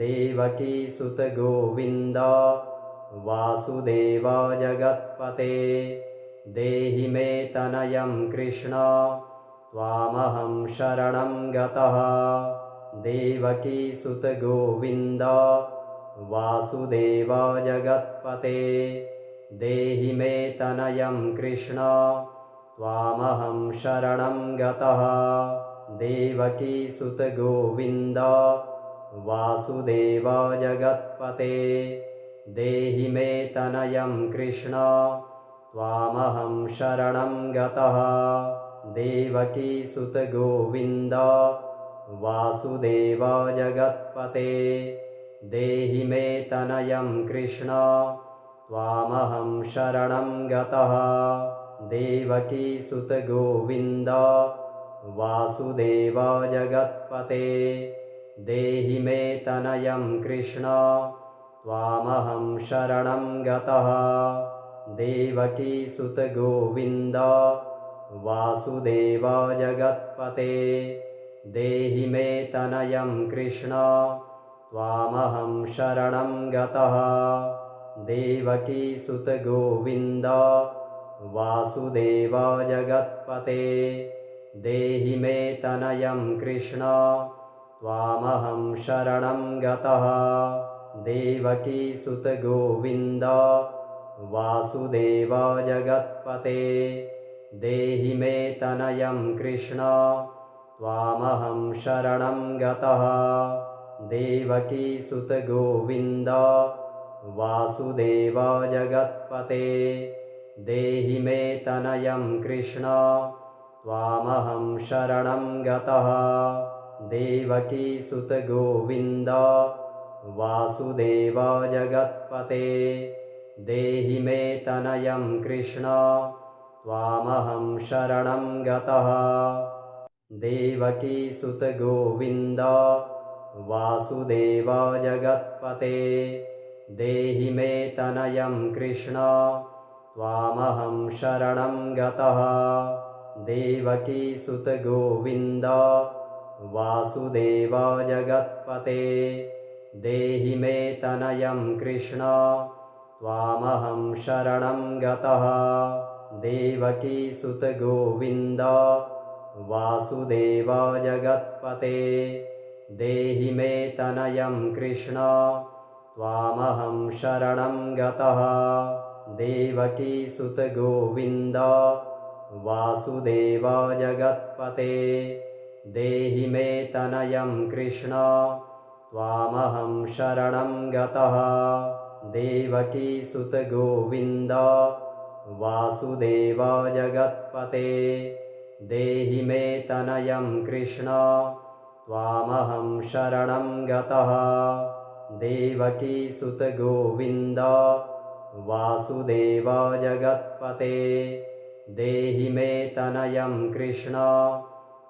देवकीसुत गोविन्द वासुदेव जगत्पते देहि मे तनयं कृष्ण त्वामहं शरणं गतः देवकीसुत गोविन्द वासुदेव जगत्पते देहि मे तनयं कृष्ण त्वामहं शरणं गतः देवकीसुत गोविन्द वासुदेव जगत्पते देहि मे तनयं कृष्ण त्वामहं शरणं गतः देवकीसुत गोविन्द वासुदेव जगत्पते देहि मे तनयं कृष्ण त्वामहं शरणं गतः देवकीसुत गोविन्द वासुदेव जगत्पते देहि मे तनयं कृष्ण त्वामहं शरणं गतः देवकीसुत गोविन्द वासुदेव जगत्पते देहि मे तनयं कृष्ण त्वामहं शरणं गतः देवकीसुत गोविन्द वासुदेव जगत्पते देहि मे तनयं कृष्ण त्वामहं शरणं गतः देवकीसुत गोविन्द वासुदेव जगत्पते देहि मे तनयं कृष्ण त्वामहं शरणं गतः देवकीसुत गोविन्द वासुदेव जगत्पते देहि मे तनयं कृष्ण त्वामहं शरणं गतः देवकीसुत गोविन्द वासुदेव जगत्पते देहि मे तनयं कृष्ण त्वामहं शरणं गतः देवकीसुत गोविन्द वासुदेव जगत्पते देहि मे तनयं कृष्ण त्वामहं शरणं गतः देवकीसुत गोविन्द वासुदेव जगत्पते देहि मे तनयं कृष्ण त्वामहं शरणं गतः देवकीसुत गोविन्द वासुदेव जगत्पते देहि मे तनयं कृष्ण त्वामहं शरणं गतः देवकीसुत गोविन्द वासुदेव जगत्पते देहि मे तनयं कृष्ण त्वामहं शरणं गतः देवकीसुत गोविन्द वासुदेव जगत्पते देहि मे तनयं कृष्ण त्वामहं शरणं गतः देवकीसुत गोविन्द वासुदेव जगत्पते देहि मे तनयं कृष्ण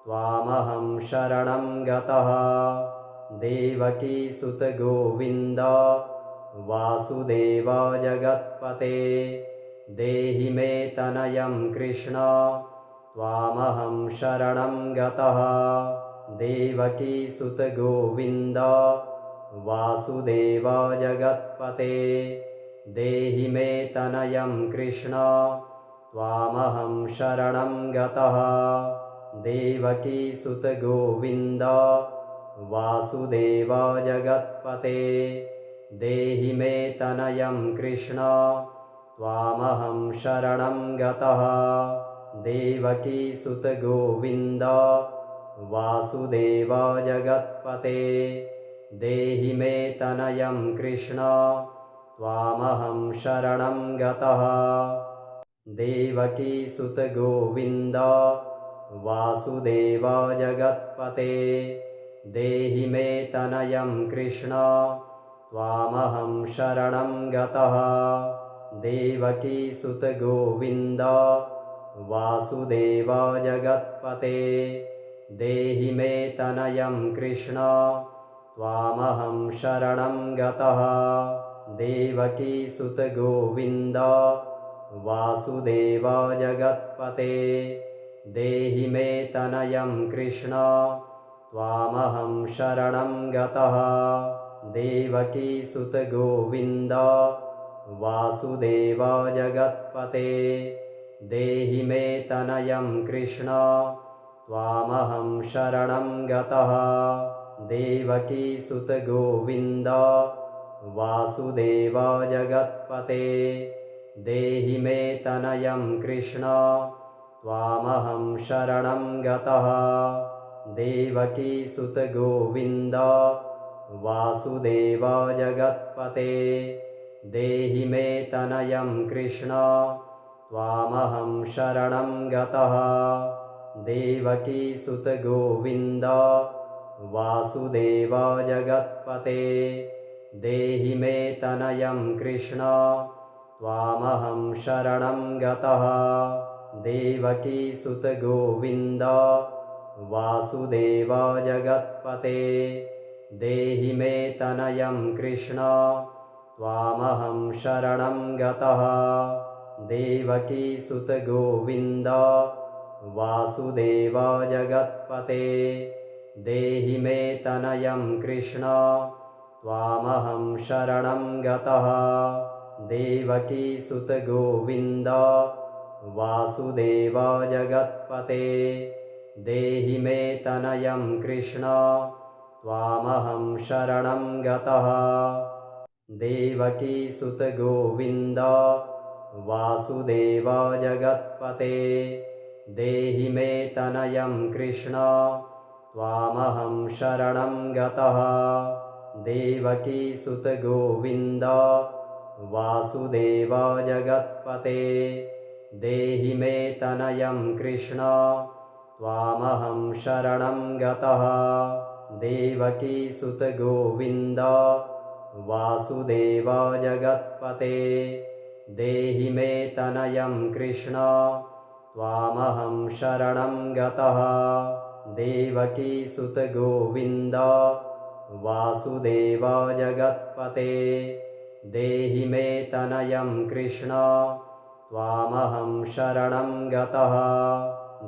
त्वामहं शरणं गतः देवकीसुत गोविन्द वासुदेव जगत्पते देहि मे तनयं कृष्ण त्वामहं शरणं गतः देवकीसुत गोविन्द वासुदेव जगत्पते देहि मे तनयं कृष्ण त्वामहं शरणं गतः देवकीसुत गोविन्द वासुदेव जगत्पते देहि मे तनयं कृष्ण त्वामहं शरणं गतः देवकीसुत गोविन्द वासुदेव जगत्पते देहि मे तनयं कृष्ण त्वामहं शरणं गतः देवकीसुत गोविन्द वासुदेव जगत्पते देहि मे तनयं कृष्ण त्वामहं शरणं गतः देवकीसुत गोविन्द वासुदेव जगत्पते देहि मे तनयं कृष्ण त्वामहं शरणं गतः देवकीसुत गोविन्द वासुदेव जगत्पते देहि मे तनयं कृष्ण त्वामहं शरणं गतः देवकीसुत गोविन्द वासुदेव जगत्पते देहि मे तनयं कृष्ण त्वामहं शरणं गतः देवकीसुत गोविन्द वासुदेव जगत्पते देहि मे तनयं कृष्ण त्वामहं शरणं गतः देवकीसुत गोविन्द वासुदेव जगत्पते देहि मे तनयं कृष्ण त्वामहं शरणं गतः देवकीसुत गोविन्द वासुदेव जगत्पते देहि मे तनयं कृष्ण त्वामहं शरणं गतः देवकीसुत गोविन्द वासुदेव जगत्पते देहि मे तनयं कृष्ण त्वामहं शरणं गतः देवकीसुत गोविन्द वासुदेव जगत्पते देहि मे तनयं कृष्ण त्वामहं शरणं गतः देवकीसुत गोविन्द वासुदेव जगत्पते देहि मे तनयं कृष्ण त्वामहं शरणं गतः देवकीसुत गोविन्द वासुदेव जगत्पते देहि मे तनयं कृष्ण त्वामहं शरणं गतः देवकीसुत गोविन्द वासुदेव जगत्पते देहि मे तनयं कृष्ण त्वामहं शरणं गतः देवकीसुत गोविन्द वासुदेव जगत्पते देहि मे तनयं कृष्ण त्वामहं शरणं गतः देवकीसुत गोविन्द वासुदेव जगत्पते देहि मे तनयं कृष्ण त्वामहं शरणं गतः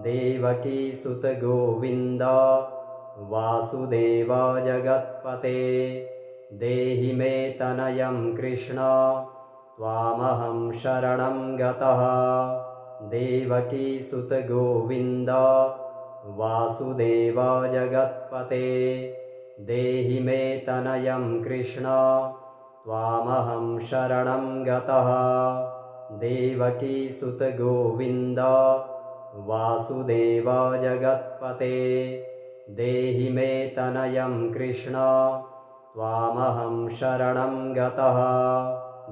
देवकीसुत गोविन्द वासुदेव जगत्पते देहि मे तनयं कृष्ण त्वामहं शरणं गतः देवकीसुत गोविन्द वासुदेव जगत्पते देहि मे तनयं कृष्ण त्वामहं शरणं गतः देवकीसुत गोविन्द वासुदेव जगत्पते देहि मे तनयं कृष्ण त्वामहं शरणं गतः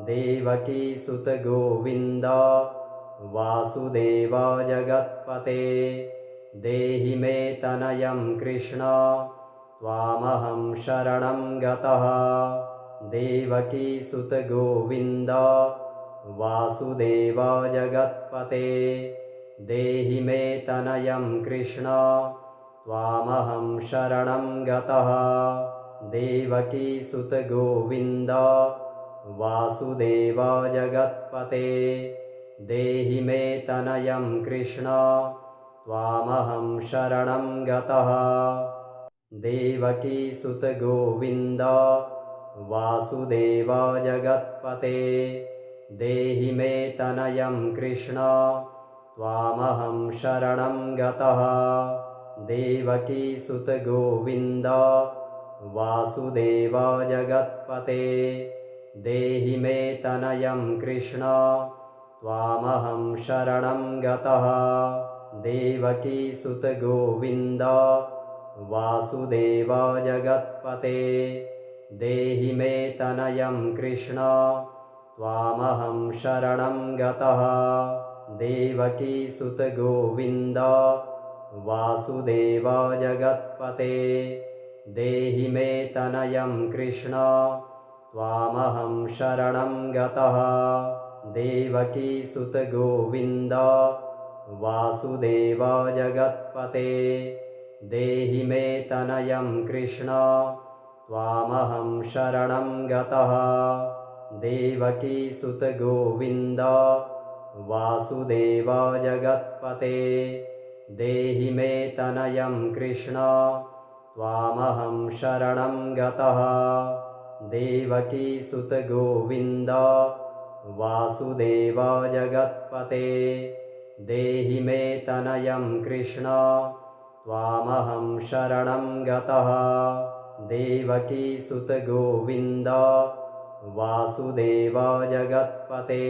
देवकीसुत गोविन्द वासुदेव जगत्पते देहि मे तनयं कृष्ण त्वामहं शरणं गतः देवकीसुत गोविन्द वासुदेव जगत्पते देहि मे तनयं कृष्ण त्वामहं शरणं गतः देवकीसुत गोविन्द वासुदेव जगत्पते देहि मे तनयं कृष्ण त्वामहं शरणं गतः देवकीसुत गोविन्द वासुदेव जगत्पते देहि मे तनयं कृष्ण त्वामहं शरणं गतः देवकीसुत गोविन्द वासुदेव जगत्पते देहि मे तनयं कृष्ण त्वामहं शरणं गतः देवकीसुत गोविन्द वासुदेव जगत्पते देहि मे तनयं कृष्ण त्वामहं शरणं गतः देवकीसुत गोविन्द वासुदेव जगत्पते देहि मे तनयं कृष्ण त्वामहं शरणं गतः देवकीसुत गोविन्द वासुदेव जगत्पते देहि मे तनयं कृष्ण त्वामहं शरणं गतः देवकीसुत गोविन्द वासुदेव जगत्पते देहि मे तनयं कृष्ण त्वामहं शरणं गतः देवकीसुत गोविन्द वासुदेव जगत्पते देहि मे तनयं कृष्ण त्वामहं शरणं गतः देवकीसुत गोविन्द वासुदेव जगत्पते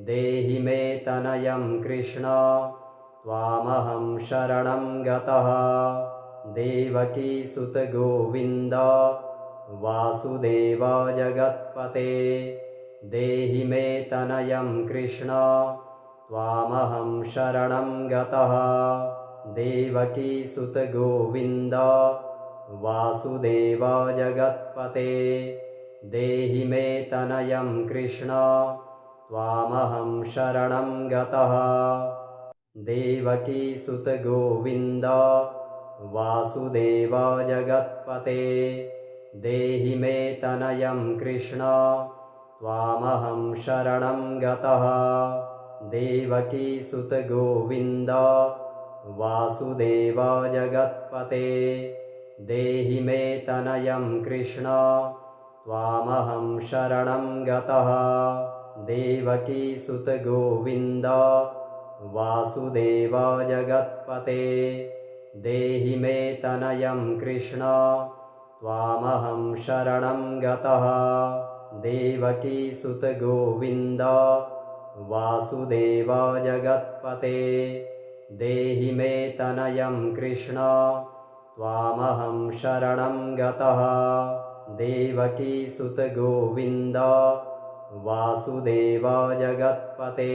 देहि मे तनयं कृष्ण त्वामहं शरणं गतः देवकीसुत गोविन्द वासुदेव जगत्पते देहि मे तनयं कृष्ण त्वामहं शरणं गतः देवकीसुत गोविन्द वासुदेव जगत्पते देहि मे तनयं कृष्ण त्वामहं शरणं गतः देवकीसुत गोविन्द वासुदेव जगत्पते देहि मे तनयं कृष्ण त्वामहं शरणं गतः देवकीसुत गोविन्द वासुदेव जगत्पते देहि मे तनयं कृष्ण त्वामहं शरणं गतः देवकीसुत गोविन्द वासुदेव जगत्पते देहि मे तनयं कृष्ण त्वामहं शरणं गतः देवकीसुत गोविन्द वासुदेव जगत्पते देहि मे तनयं कृष्ण त्वामहं शरणं गतः देवकीसुत गोविन्द वासुदेव जगत्पते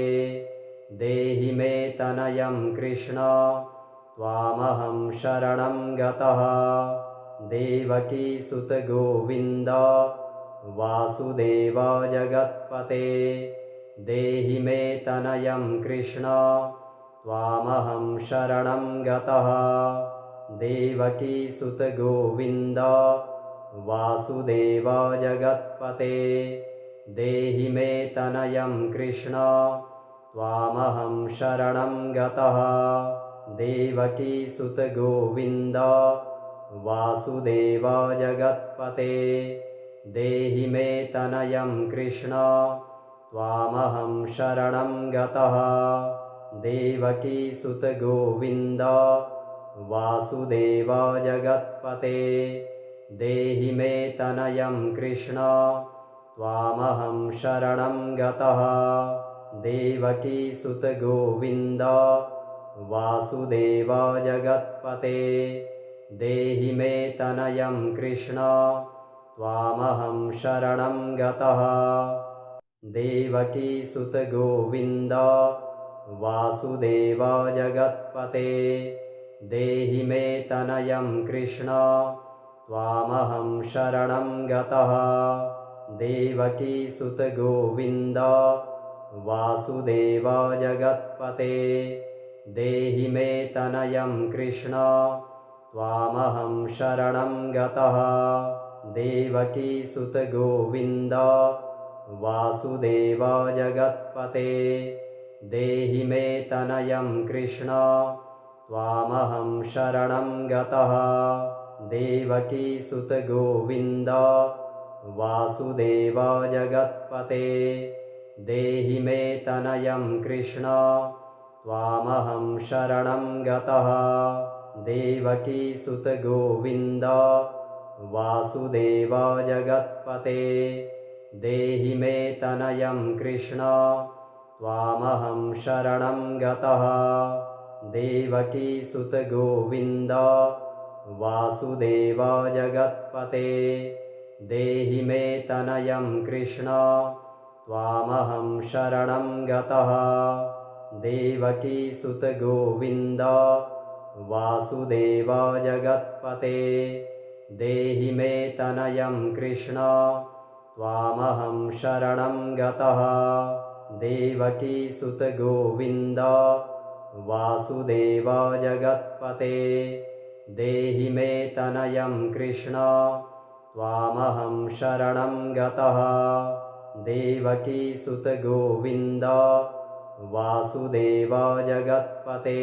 देहि मे तनयं कृष्ण त्वामहं शरणं गतः देवकीसुत गोविन्द वासुदेव जगत्पते देहि मे तनयं कृष्ण त्वामहं शरणं गतः देवकीसुत गोविन्द वासुदेव जगत्पते देहि मे तनयं कृष्ण त्वामहं शरणं गतः देवकीसुत गोविन्द वासुदेव जगत्पते देहि मे तनयं कृष्ण त्वामहं शरणं गतः देवकीसुत गोविन्द वासुदेव जगत्पते देहि मे तनयं कृष्ण त्वामहं शरणं गतः देवकीसुत गोविन्द वासुदेव जगत्पते देहि मे तनयं कृष्ण त्वामहं शरणं गतः देवकीसुत गोविन्द वासुदेव जगत्पते देहि मे तनयं कृष्ण त्वामहं शरणं गतः देवकीसुत गोविन्द वासुदेव जगत्पते देहि मे तनयं कृष्ण त्वामहं शरणं गतः देवकीसुत गोविन्द वासुदेव जगत्पते देहि मे तनयं कृष्ण त्वामहं शरणं गतः देवकीसुत गोविन्द वासुदेव जगत्पते देहि मे तनयं कृष्ण त्वामहं शरणं गतः देवकीसुत गोविन्द वासुदेव जगत्पते देहि मे तनयं कृष्ण त्वामहं शरणं गतः देवकीसुत गोविन्द वासुदेव जगत्पते देहि मे तनयं कृष्ण त्वामहं शरणं गतः देवकीसुत गोविन्द वासुदेव जगत्पते देहि मे तनयं कृष्ण त्वामहं शरणं गतः देवकीसुत गोविन्द वासुदेव जगत्पते देहि मे तनयं कृष्ण त्वामहं शरणं गतः देवकीसुत गोविन्द वासुदेव जगत्पते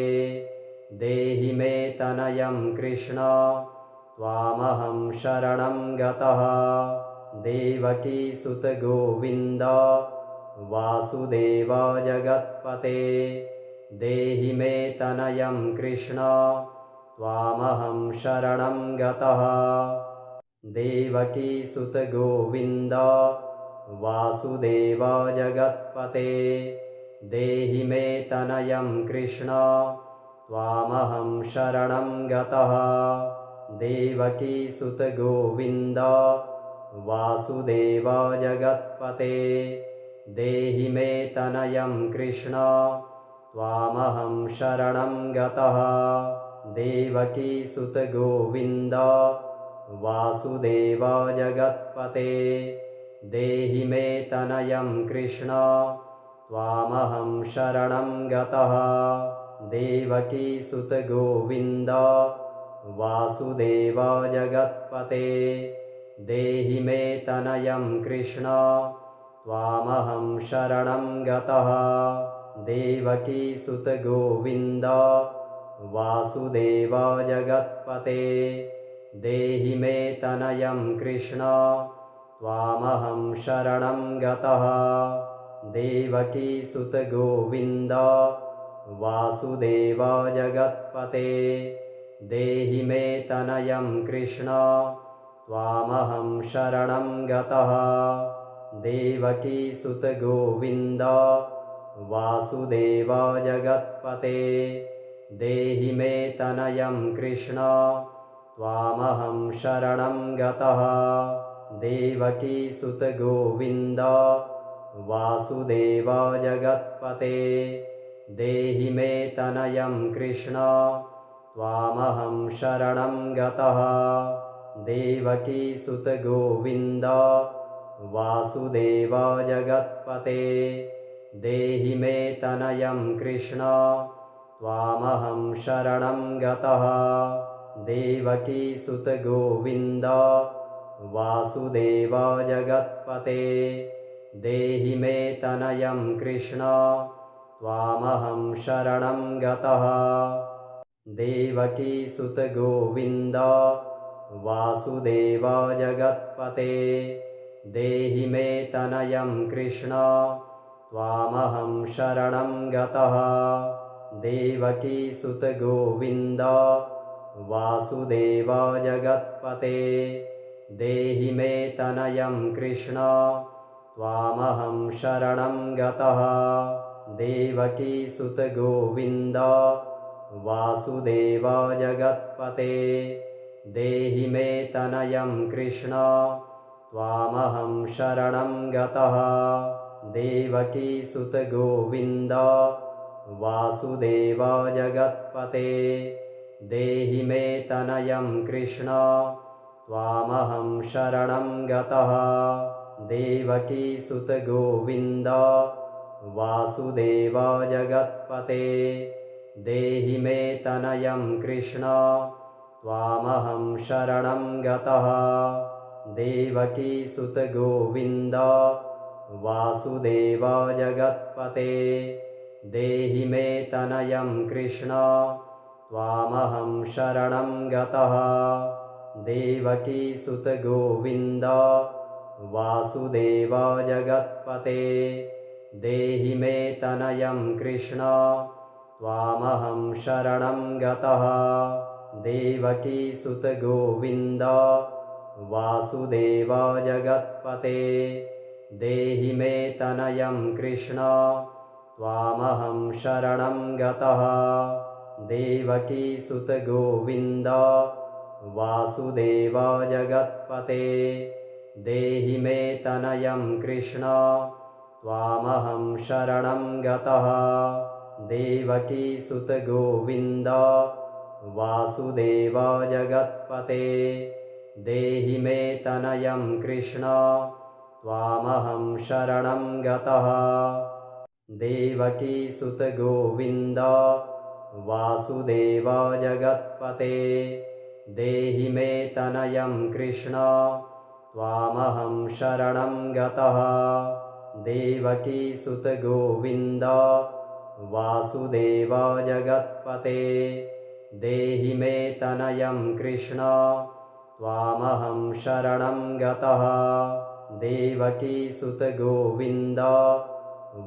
देहि मे तनयं कृष्ण त्वामहं शरणं गतः देवकीसुत गोविन्द वासुदेव जगत्पते देहि मे तनयं कृष्ण त्वामहं शरणं गतः। देवकीसुत गोविन्द वासुदेव जगत्पते देहि मे तनयं कृष्ण त्वामहं शरणं गतः। देवकीसुत गोविन्द वासुदेव जगत्पते देहि मे तनयं कृष्ण त्वामहं शरणं गतः। देवकीसुत गोविन्द वासुदेव जगत्पते देहि मे तनयं कृष्ण त्वामहं शरणं गतः। देवकीसुत गोविन्द वासुदेव जगत्पते देहि मे तनयं कृष्ण त्वामहं शरणं गतः। देवकीसुत गोविन्द वासुदेव जगत्पते देहि मे तनयं कृष्ण त्वामहं शरणं गतः। देवकीसुत गोविन्द वासुदेव जगत्पते देहि मे तनयं कृष्ण त्वामहं शरणं गतः। देवकीसुत गोविन्द वासुदेव जगत्पते देहि मे तनयं कृष्ण त्वामहं शरणं गतः। देवकीसुत गोविन्द वासुदेव जगत्पते देहि मे तनयं कृष्ण त्वामहं शरणं गतः। देवकीसुत गोविन्द वासुदेव जगत्पते देहि मे तनयं कृष्ण त्वामहं शरणं गतः। देवकीसुत गोविन्द वासुदेव जगत्पते देहि मे तनयं कृष्ण त्वामहं शरणं गतः। देवकीसुत गोविन्द वासुदेव जगत्पते देहि मे तनयं कृष्ण त्वामहं शरणं गतः। देवकीसुत गोविन्द वासुदेव जगत्पते देहि मे तनयं कृष्ण त्वामहं शरणं गतः। देवकीसुत गोविन्द वासुदेव जगत्पते देहि मे तनयं कृष्ण त्वामहं शरणं गतः। देवकीसुत गोविन्द वासुदेव जगत्पते देहि मे तनयं कृष्ण त्वामहं शरणं गतः। देवकीसुत गोविन्द वासुदेव जगत्पते देहि मे तनयं कृष्ण त्वामहं शरणं गतः। देवकीसुत गोविन्द वासुदेव जगत्पते देहि मे तनयं कृष्ण त्वामहं शरणं गतः। देवकीसुत गोविन्द वासुदेव जगत्पते देहि मे तनयं कृष्ण त्वामहं शरणं गतः। देवकीसुत गोविन्द वासुदेव जगत्पते देहि मे तनयं कृष्ण त्वामहं शरणं गतः। देवकीसुत गोविन्द वासुदेव जगत्पते देहि मे तनयं कृष्ण त्वामहं शरणं गतः। देवकीसुत गोविन्द वासुदेव जगत्पते देहि मे तनयं कृष्ण त्वामहं शरणं गतः। देवकीसुत गोविन्द वासुदेव जगत्पते देहि मे तनयं कृष्ण त्वामहं शरणं गतः। देवकीसुत गोविन्द वासुदेव जगत्पते देहि मे तनयं कृष्ण त्वामहं शरणं गतः देवकीसुत गोविन्द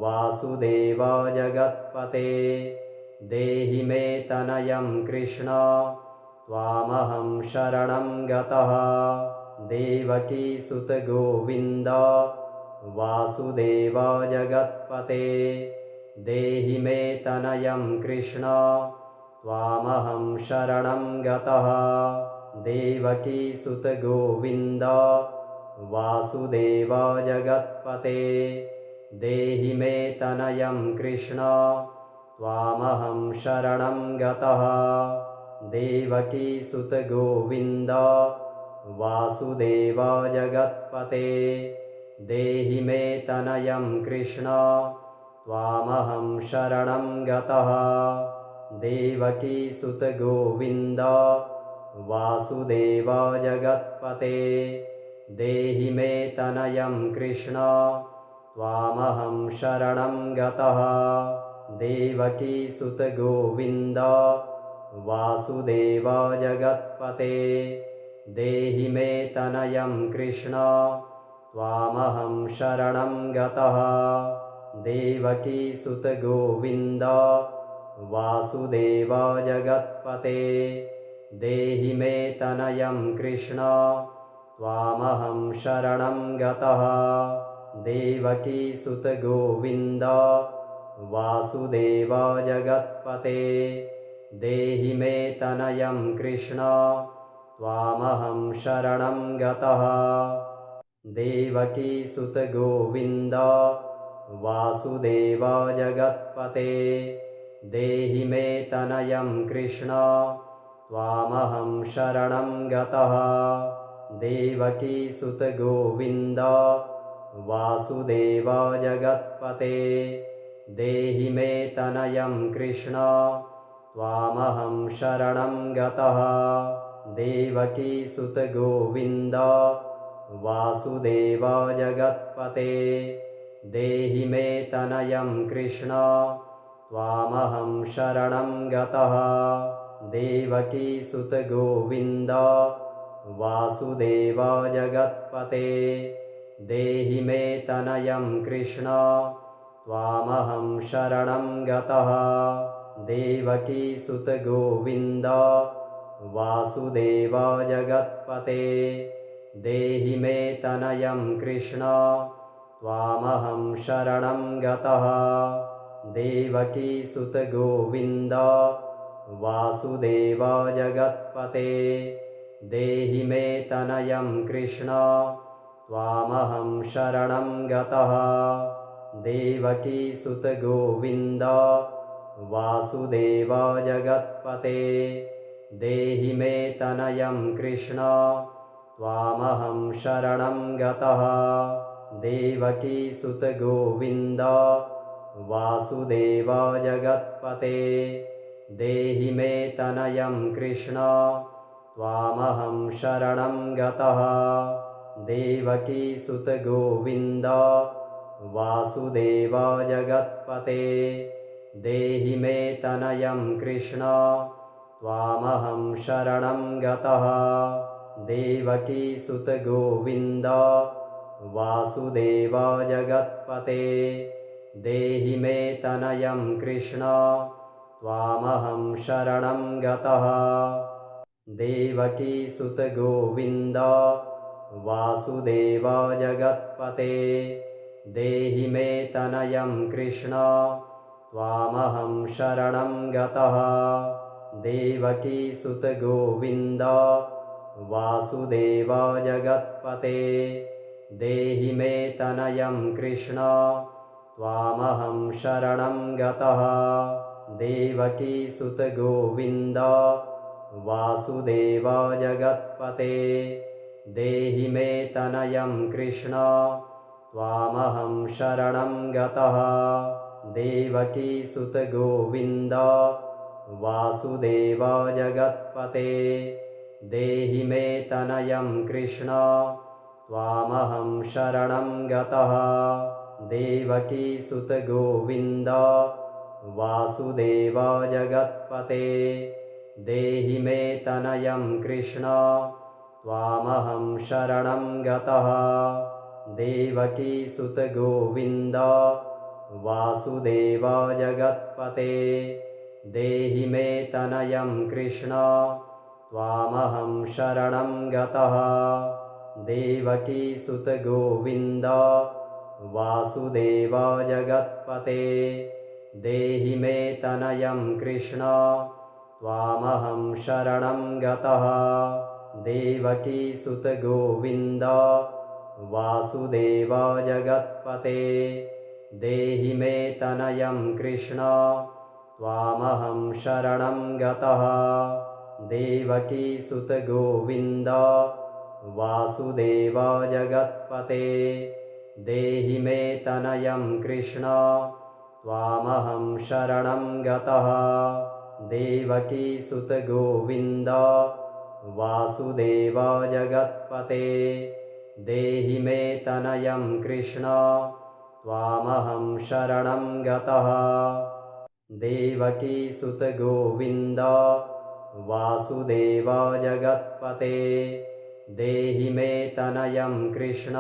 वासुदेव जगत्पते देहि मे तनयं कृष्ण त्वामहं शरणं गतः देवकीसुत गोविन्द वासुदेव जगत्पते देहि मे तनयं कृष्ण त्वामहं शरणं गतः देवकीसुत गोविन्द वासुदेव जगत्पते देहि मे तनयं कृष्ण त्वामहं शरणं गतः देवकीसुत गोविन्द वासुदेव जगत्पते देहि मे तनयं कृष्ण त्वामहं शरणं गतः देवकीसुत गोविन्द वासुदेव जगत्पते देहि मे तनयं कृष्ण त्वामहं शरणं गतः देवकीसुत गोविन्द वासुदेव जगत्पते देहि मे तनयं कृष्ण त्वामहं शरणं गतः देवकीसुत गोविन्द वासुदेव जगत्पते देहि मे तनयं कृष्ण त्वामहं शरणं गतः देवकीसुत गोविन्द वासुदेव जगत्पते देहि मे तनयं कृष्ण त्वामहं शरणं गतः देवकीसुत गोविन्द वासुदेव जगत्पते देहि मे तनयं कृष्ण त्वामहं शरणं गतः देवकीसुत गोविन्द वासुदेव जगत्पते देहि मे तनयं कृष्ण त्वामहं शरणं गतः देवकीसुत गोविन्द वासुदेव जगत्पते देहि मे तनयं कृष्ण त्वामहं शरणं गतः देवकीसुत गोविन्द वासुदेव जगत्पते देहि मे तनयं कृष्ण त्वामहं शरणं गतः देवकीसुत गोविन्द वासुदेव जगत्पते देहि मे तनयं कृष्ण त्वामहं शरणं गतः देवकीसुत गोविन्द वासुदेव जगत्पते देहि मे तनयं कृष्ण त्वामहं शरणं गतः देवकीसुत गोविन्द वासुदेव जगत्पते देहि मे तनयं कृष्ण त्वामहं शरणं गतः देवकीसुत गोविन्द वासुदेव जगत्पते देहि मे तनयं कृष्ण त्वामहं शरणं गतः देवकीसुत गोविन्द वासुदेव जगत्पते देहि मे तनयं कृष्ण त्वामहं शरणं गतः देवकीसुत गोविन्द वासुदेव जगत्पते देहि मे तनयं कृष्ण त्वामहं शरणं गतः देवकीसुत गोविन्द वासुदेव जगत्पते देहि मे तनयं कृष्ण त्वामहं शरणं गतः देवकीसुत गोविन्द वासुदेव जगत्पते देहि मे तनयं कृष्ण त्वामहं शरणं गतः देवकीसुत गोविन्द वासुदेव जगत्पते देहि मे तनयं कृष्ण त्वामहं शरणं गतः देवकीसुत गोविन्द वासुदेव जगत्पते देहि मे तनयं कृष्ण त्वामहं शरणं गतः देवकीसुत गोविन्द वासुदेव जगत्पते देहि मे तनयं कृष्ण त्वामहं शरणं गतः। देवकीसुत गोविन्द वासुदेव जगत्पते देहि मे तनयं कृष्ण त्वामहं शरणं गतः। देवकीसुत गोविन्द वासुदेव जगत्पते देहि मे तनयं कृष्ण त्वामहं शरणं गतः। देवकीसुत गोविन्द वासुदेव जगत्पते देहि मे तनयं कृष्ण त्वामहं शरणं गतः। देवकीसुत गोविन्द वासुदेव जगत्पते देहि मे तनयं कृष्ण त्वामहं शरणं गतः। देवकीसुत गोविन्द वासुदेव जगत्पते देहि मे तनयं कृष्ण त्वामहं शरणं गतः। देवकीसुत गोविन्द वासुदेव जगत्पते देहि मे तनयं कृष्ण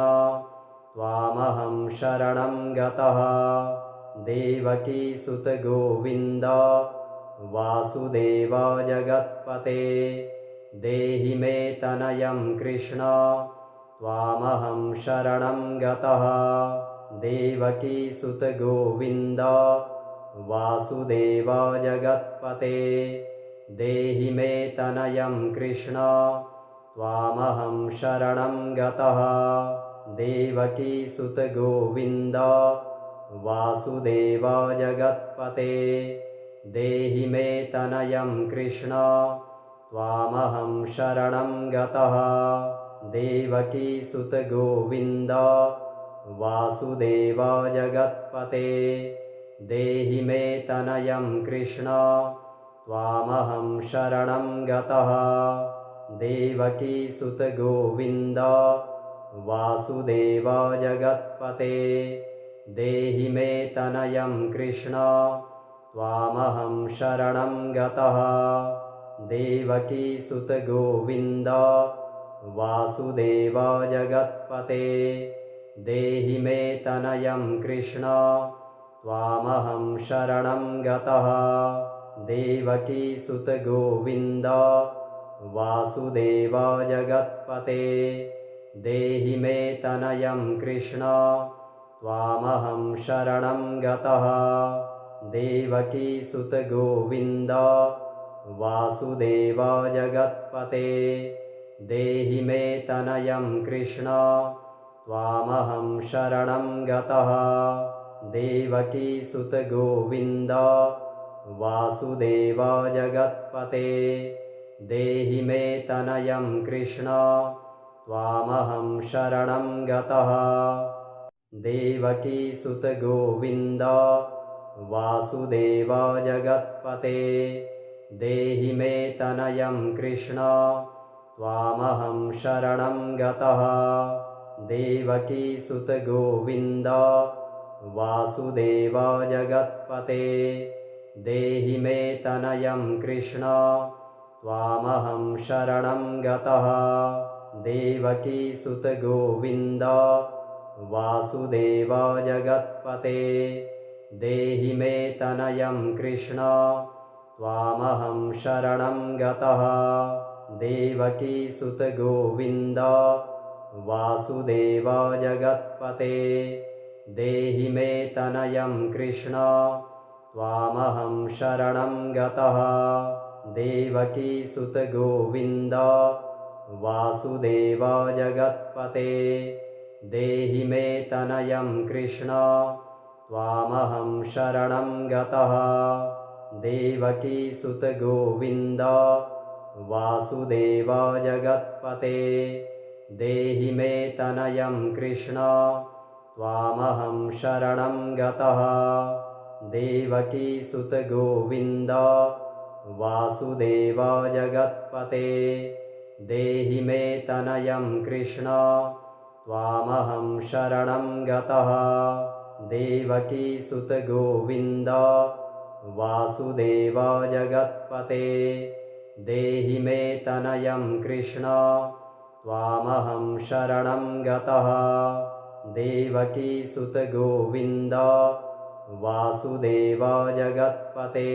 त्वामहं शरणं गतः। देवकीसुत गोविन्द वासुदेव जगत्पते देहि मे तनयं कृष्ण त्वामहं शरणं गतः। देवकीसुत गोविन्द वासुदेव जगत्पते देहि मे तनयं कृष्ण त्वामहं शरणं गतः। देवकीसुत गोविन्द वासुदेव जगत्पते देहि मे तनयं कृष्ण त्वामहं शरणं गतः। देवकीसुत गोविन्द वासुदेव जगत्पते देहि मे तनयं कृष्ण त्वामहं शरणं गतः। देवकीसुत गोविन्द वासुदेव जगत्पते देहि मे तनयं कृष्ण त्वामहं शरणं गतः। देवकीसुत गोविन्द वासुदेव जगत्पते देहि मे तनयं कृष्ण त्वामहं शरणं गतः। देवकीसुत गोविन्द वासुदेव जगत्पते देहि मे तनयं कृष्ण त्वामहं शरणं गतः। देवकीसुत गोविन्द वासुदेव जगत्पते देहि मे तनयं कृष्ण त्वामहं शरणं गतः। देवकीसुत गोविन्द वासुदेव जगत्पते देहि मे तनयं कृष्ण त्वामहं शरणं गतः। देवकीसुत गोविन्द वासुदेव जगत्पते देहि मे तनयं कृष्ण त्वामहं शरणं गतः। देवकीसुत गोविन्द वासुदेव जगत्पते देहि मे तनयं कृष्ण त्वामहं शरणं गतः। देवकीसुत गोविन्द वासुदेव जगत्पते देहि मे तनयं कृष्ण त्वामहं शरणं गतः। देवकीसुत गोविन्द वासुदेव जगत्पते देहि मे तनयं कृष्ण त्वामहं शरणं गतः। देवकीसुत गोविन्द वासुदेव जगत्पते देहि मे तनयं कृष्ण त्वामहं शरणं गतः। देवकीसुत गोविन्द वासुदेव जगत्पते देहि मे तनयं कृष्ण त्वामहं शरणं गतः। देवकीसुत गोविन्द वासुदेव जगत्पते देहि मे तनयं कृष्ण त्वामहं शरणं गतः। देवकीसुत गोविन्द वासुदेव जगत्पते देहि मे तनयं कृष्ण त्वामहं शरणं गतः। देवकीसुत गोविन्द वासुदेव जगत्पते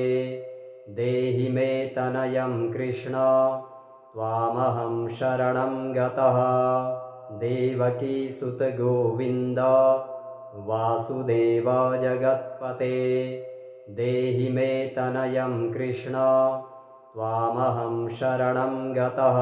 देहि मे तनयं कृष्ण त्वामहं शरणं गतः। देवकीसुत गोविन्द वासुदेव जगत्पते देहि मे तनयं कृष्ण त्वामहं शरणं गतः।